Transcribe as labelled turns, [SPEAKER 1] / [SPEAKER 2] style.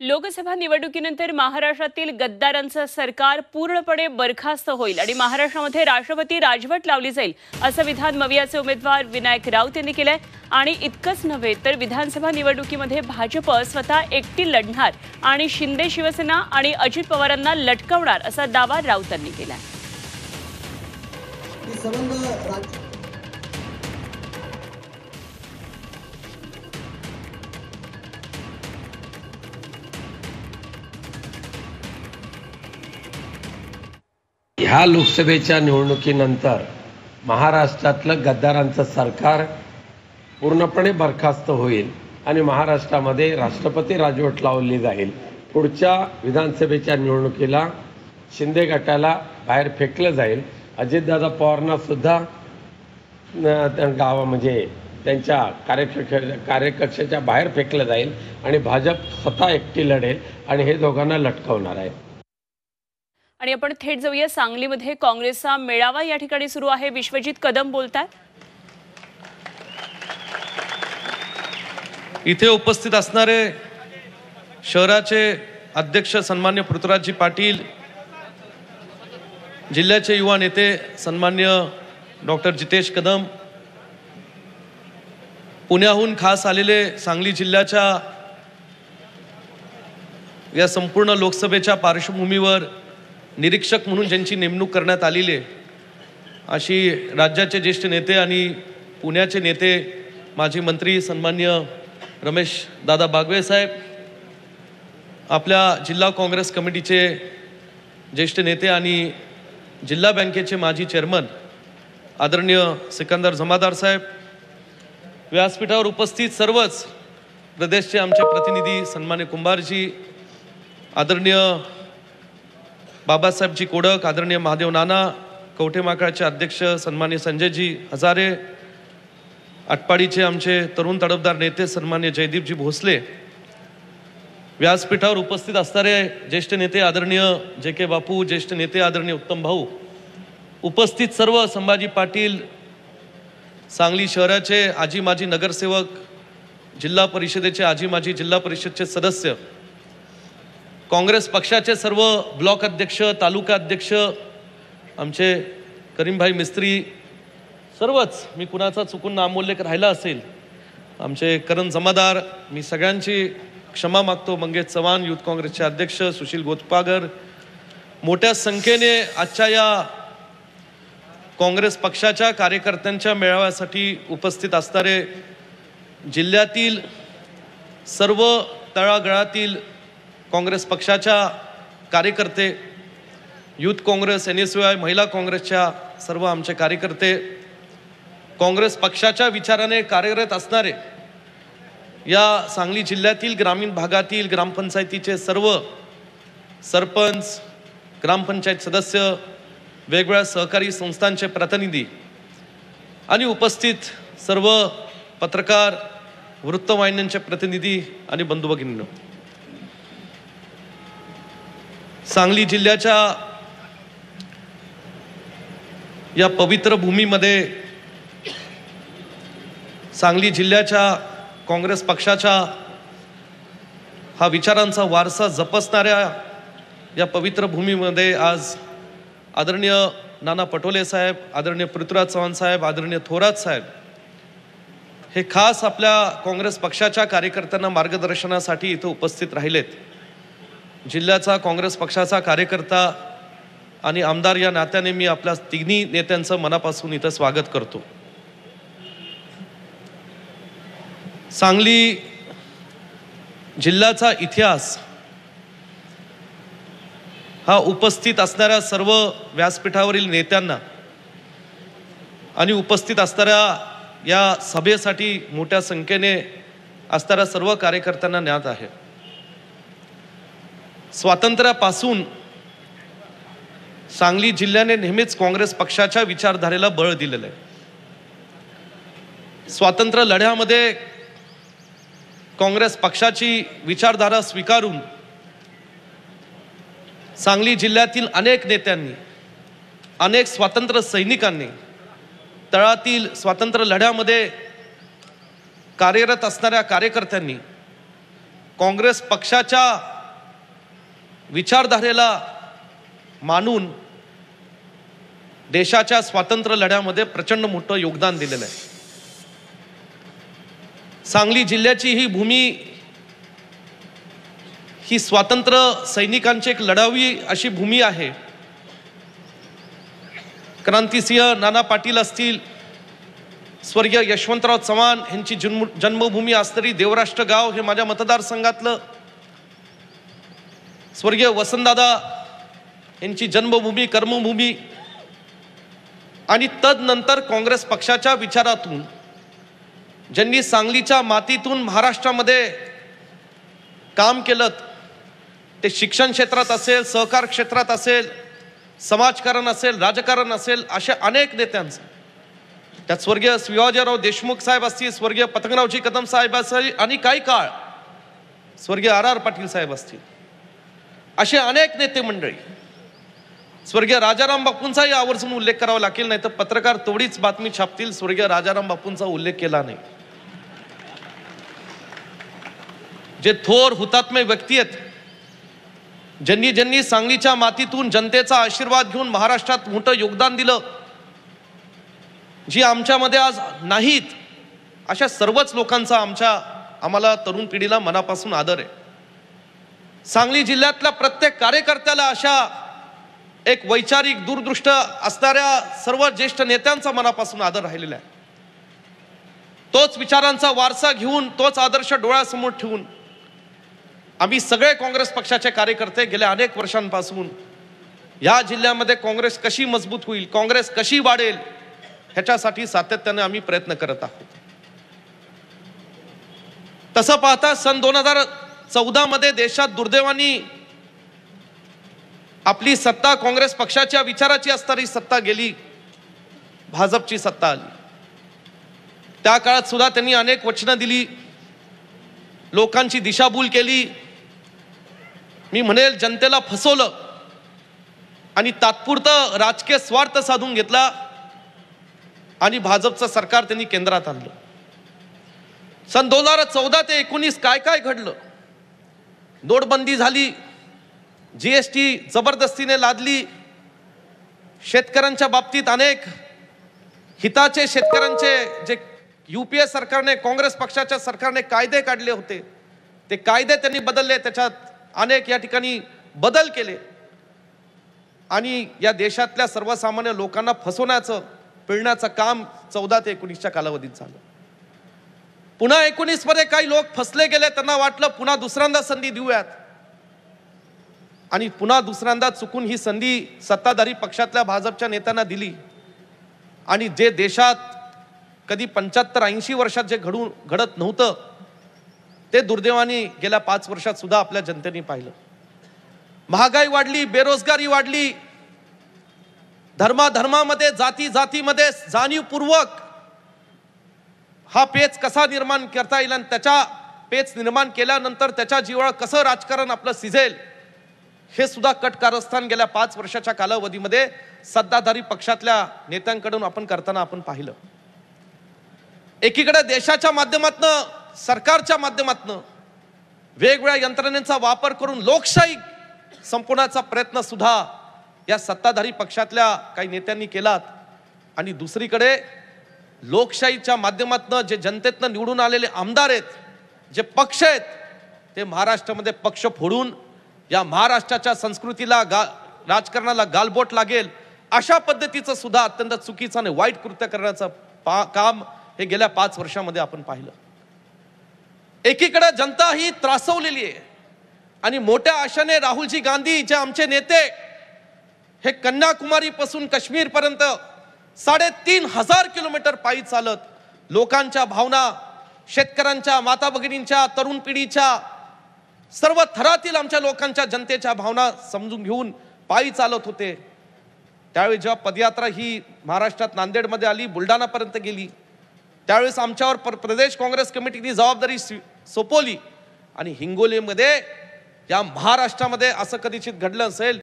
[SPEAKER 1] लोकसभा निवडणुकीनंतर महाराष्ट्रातील गद्दारांचं सरकार पूर्णपणे बरखास्त होईल आणि महाराष्ट्रामध्ये राष्ट्रपती राजवट लावली जाईल असं विधान मवियाचे उमेदवार विनायक राऊत यांनी केलंय। आणि इतकंच नव्हे तर विधानसभा निवडणुकीमध्ये भाजप स्वतः एकटी लढणार आणि शिंदे शिवसेना आणि अजित पवारांना लटकवणार असा दावा राऊतांनी केलाय।
[SPEAKER 2] ह्या लोकसभेच्या निवडणुकीनंतर महाराष्ट्रातलं गद्दारांचं सरकार पूर्णपणे बरखास्त होईल आणि महाराष्ट्रामध्ये राष्ट्रपती राजवट लावली जाईल। पुढच्या विधानसभेच्या निवडणुकीला शिंदे गटाला बाहेर फेकलं जाईल। अजितदादा पवारांना सुद्धा म्हणजे त्यांच्या कार्यकक्षाच्या बाहेर फेकलं जाईल आणि भाजप स्वतः एकटी लढेल आणि हे दोघांना लटकवणार आहे।
[SPEAKER 1] आणि आपण थेट जाऊया सांगलीमध्ये काँग्रेसचा मेळावा या ठिकाणी सुरू आहे। विश्वजित कदम बोलतात।
[SPEAKER 3] इथे उपस्थित असणारे शहराचे अध्यक्ष सन्मान्य पृथ्वीराजजी पाटील, जिल्ह्याचे युवा नेते सन्मान्य डॉक्टर जितेश कदम, पुण्याहून खास आलेले सांगली जिल्ह्याच्या या संपूर्ण लोकसभेच्या पार्श्वभूमीवर निरीक्षक म्हणून ज्यांची नेमणूक करण्यात आलेली आहे अशी राज्याचे ज्येष्ठ नेते आणि पुण्याचे नेते माजी मंत्री सन्मान्य रमेश दादा बागवे साहेब, आपल्या जिल्हा काँग्रेस कमिटीचे ज्येष्ठ नेते आणि जिल्हा बँकेचे माजी चेअरमन आदरणीय सिकंदर जमादार साहेब, व्यासपीठावर उपस्थित सर्वच प्रदेशचे आमचे प्रतिनिधी सन्मान्य कुंभारजी, आदरणीय बाबासाहेबजी कोडक, आदरणीय महादेव नाना, कवठेमाकळचे अध्यक्ष सन्मान्य संजयजी हजारे, आटपाडीचे आमचे तरुण तडफदार नेते सन्मान्य जयदीपजी भोसले, व्यासपीठावर उपस्थित असणारे ज्येष्ठ नेते आदरणीय जे के बापू, ज्येष्ठ नेते आदरणीय उत्तम भाऊ, उपस्थित सर्व संभाजी पाटील, सांगली शहराचे आजी माजी नगरसेवक, जिल्हा परिषदेचे आजी माजी जिल्हा परिषदचे सदस्य, काँग्रेस पक्षाचे सर्व ब्लॉक अध्यक्ष, तालुका अध्यक्ष, आमचे करीमभाई मिस्त्री, सर्वच, मी कुणाचा चुकून नामोल्लेख राहिला असेल, आमचे करण जमादार, मी सगळ्यांची क्षमा मागतो। मंगेश चव्हाण, युथ काँग्रेसचे अध्यक्ष सुशील गोतपागर, मोठ्या संख्येने आजच्या या काँग्रेस पक्षाच्या कार्यकर्त्यांच्या मेळाव्यासाठी उपस्थित असणारे जिल्ह्यातील सर्व तळागाळातील काँग्रेस पक्षाच्या कार्यकर्ते, युथ काँग्रेस, NSY, महिला काँग्रेसच्या सर्व आमचे कार्यकर्ते, काँग्रेस पक्षाच्या विचाराने कार्यरत असणारे या सांगली जिल्ह्यातील ग्रामीण भागातील ग्रामपंचायतीचे सर्व सरपंच, ग्रामपंचायत सदस्य, वेगवेगळ्या सहकारी संस्थांचे प्रतिनिधी आणि उपस्थित सर्व पत्रकार, वृत्तवाहिन्यांचे प्रतिनिधी आणि बंधू भगिनींनो, सांगली जिल्ह्याच्या या पवित्र भूमीमध्ये सांगली जिल्ह्याच्या काँग्रेस पक्षाच्या हा विचारांचा वारसा जपसणाऱ्या या पवित्र भूमीमध्ये आज आदरणीय नाना पटोले साहेब, आदरणीय पृथ्वीराज चव्हाण साहेब, आदरणीय थोरात साहेब हे खास आपल्या काँग्रेस पक्षाच्या कार्यकर्त्यांना मार्गदर्शनासाठी इथं उपस्थित राहिलेत। जिल्ह्याचा काँग्रेस पक्षाचा कार्यकर्ता आणि आमदार या नात्याने मी आपल्या तिन्ही नेत्यांचं मनापासून इथं स्वागत करतो। सांगली जिल्ह्याचा इतिहास हा उपस्थित असणाऱ्या सर्व व्यासपीठावरील नेत्यांना आणि उपस्थित असणाऱ्या या सभेसाठी मोठ्या संख्येने असणाऱ्या सर्व कार्यकर्त्यांना ज्ञात आहे। स्वातंत्र्यापासून सांगली जिल्ह्याने नेहमीच काँग्रेस पक्षाच्या विचारधारेला बळ दिलेलं आहे। स्वातंत्र्य लढ्यामध्ये काँग्रेस पक्षाची विचारधारा स्वीकारून सांगली जिल्ह्यातील अनेक नेत्यांनी, अनेक स्वातंत्र्य सैनिकांनी, तळातील स्वातंत्र्य लढ्यामध्ये कार्यरत असणाऱ्या कार्यकर्त्यांनी काँग्रेस पक्षाच्या विचारधारेला मानून देशाच्या स्वातंत्र्य लढ्यामध्ये प्रचंड मोठं योगदान दिलेलं आहे. सांगली जिल्ह्याची ही भूमी ही स्वातंत्र्य सैनिकांची एक लढावी अशी भूमी आहे. क्रांतिसिंह नाना पाटील असतील, स्वर्गीय यशवंतराव चव्हाण यांची जन्मभूमी असणारी देवराष्ट्र गाव हे माझ्या मतदारसंघातलं, स्वर्गीय वसंतदादा यांची जन्मभूमी कर्मभूमी, आणि तदनंतर काँग्रेस पक्षाच्या विचारातून ज्यांनी सांगलीच्या मातीतून महाराष्ट्रामध्ये काम केलं, ते शिक्षण क्षेत्रात असेल, सहकार क्षेत्रात असेल, समाजकारण असेल, राजकारण असेल, अशा अनेक नेत्यांचं, त्यात स्वर्गीय शिवाजीराव देशमुख साहेब असतील, स्वर्गीय पतंगरावजी कदम साहेब असतील, आणि काही काळ स्वर्गीय R.R. पाटील साहेब असतील, असे अनेक नेते मंडळी. स्वर्गीय राजाराम बापूंचाही आवर्जून उल्लेख करावा लागेल, नाही तर पत्रकार तेवढीच बातमी छापतील स्वर्गीय राजाराम बापूंचा उल्लेख केला नाही. जे थोर हुतात्मे व्यक्ती आहेत, ज्यांनी सांगलीच्या मातीतून जनतेचा आशीर्वाद घेऊन महाराष्ट्रात मोठं योगदान दिलं, जी आमच्यामध्ये आज नाहीत, अशा सर्वच लोकांचा आम्हाला तरुण पिढीला मनापासून आदर आहे. सांगली जिल्ह्यातल्या प्रत्येक कार्यकर्त्याला अशा एक वैचारिक दूरदृष्ट असणाऱ्या सर्व ज्येष्ठ नेत्यांचा मनापासून आदर राहिलेला आहे. तोच विचारांचा वारसा घेऊन, तोच आदर्श डोळ्यासमोर ठेवून आम्ही सगळे काँग्रेस पक्षाचे कार्यकर्ते गेल्या अनेक वर्षांपासून या जिल्ह्यामध्ये काँग्रेस कशी मजबूत होईल, काँग्रेस कशी वाढेल, ह्याच्यासाठी सातत्याने आम्ही प्रयत्न करत आहोत. तसं पाहता सन 2014 मध्ये देशात दुर्दैवाने आपली सत्ता काँग्रेस पक्षाच्या विचाराची असणारी सत्ता गेली, भाजपची सत्ता आली. त्या काळात सुद्धा त्यांनी अनेक वचनं दिली, लोकांची दिशाभूल केली, मी म्हणेल जनतेला फसवलं आणि तात्पुरतं राजकीय स्वार्थ साधून घेतला आणि भाजपचं सरकार त्यांनी केंद्रात आणलं. सन 2014 ते 19 काय काय घडलं? नोटबंदी झाली, GST जबरदस्तीने लादली, शेतकऱ्यांच्या बाबतीत अनेक हिताचे शेतकऱ्यांचे जे UPA सरकारने, काँग्रेस पक्षाच्या सरकारने कायदे काढले होते, ते कायदे त्यांनी बदलले, त्याच्यात अनेक या ठिकाणी बदल केले आणि या देशातल्या सर्वसामान्य लोकांना फसवण्याचं, पिळण्याचं काम 14 ते 19च्या कालावधीत झालं. पुन्हा 19 मध्ये काही लोक फसले गेले, त्यांना वाटलं पुन्हा दुसऱ्यांदा संधी देऊयात, आणि पुन्हा दुसऱ्यांदा चुकून ही संधी सत्ताधारी पक्षातल्या भाजपच्या नेत्यांना दिली. आणि जे देशात कधी 75-80 वर्षात जे घडत नव्हतं, ते दुर्दैवाने गेल्या 5 वर्षात सुद्धा आपल्या जनतेने पाहिलं. महागाई वाढली, बेरोजगारी वाढली, धर्मामध्ये, जातीमध्ये जाणीवपूर्वक हा पेच कसा निर्माण करता येईल आणि त्याच्या पेच निर्माण केल्यानंतर त्याच्या जीवावर कसं राजकारण आपलं सिझेल, हे सुद्धा कट कारस्थान गेल्या 5 वर्षाच्या कालावधीमध्ये सत्ताधारी पक्षातल्या नेत्यांकडून आपण करताना आपण पाहिलं. एकीकडे देशाच्या माध्यमातनं, सरकारच्या माध्यमातनं वेगवेगळ्या यंत्रणेचा वापर करून लोकशाही संपवण्याचा प्रयत्न सुद्धा या सत्ताधारी पक्षातल्या काही नेत्यांनी केलात, आणि दुसरीकडे लोकशाहीच्या माध्यमातनं जे जनतेतनं निवडून आलेले आमदार आहेत, जे पक्ष आहेत, ते महाराष्ट्रामध्ये पक्ष फोडून या महाराष्ट्राच्या संस्कृतीला, राजकारणाला गालबोट लागेल अशा पद्धतीचं सुद्धा अत्यंत चुकीचं आणि वाईट कृत्य करण्याचं काम हे गेल्या 5 वर्षामध्ये आपण पाहिलं. एकीकडे जनता ही त्रासवलेली आहे आणि मोठ्या आशेने राहुलजी गांधी, जे आमचे नेते, हे कन्याकुमारी पासून काश्मीर पर्यंत 3,500 किलोमीटर पायी चालत लोकांच्या भावना, शेतकऱ्यांच्या, माता भगिनींच्या, तरुण पिढीच्या, सर्व थरातील आमच्या लोकांच्या, जनतेच्या भावना समजून घेऊन पायी चालत होते. त्यावेळी जेव्हा पदयात्रा ही महाराष्ट्रात नांदेडमध्ये आली, बुलढाणापर्यंत गेली, त्यावेळेस आमच्यावर प्रदेश काँग्रेस कमिटीने जबाबदारी सोपवली आणि हिंगोलीमध्ये, या महाराष्ट्रामध्ये असं कदाचित घडलं असेल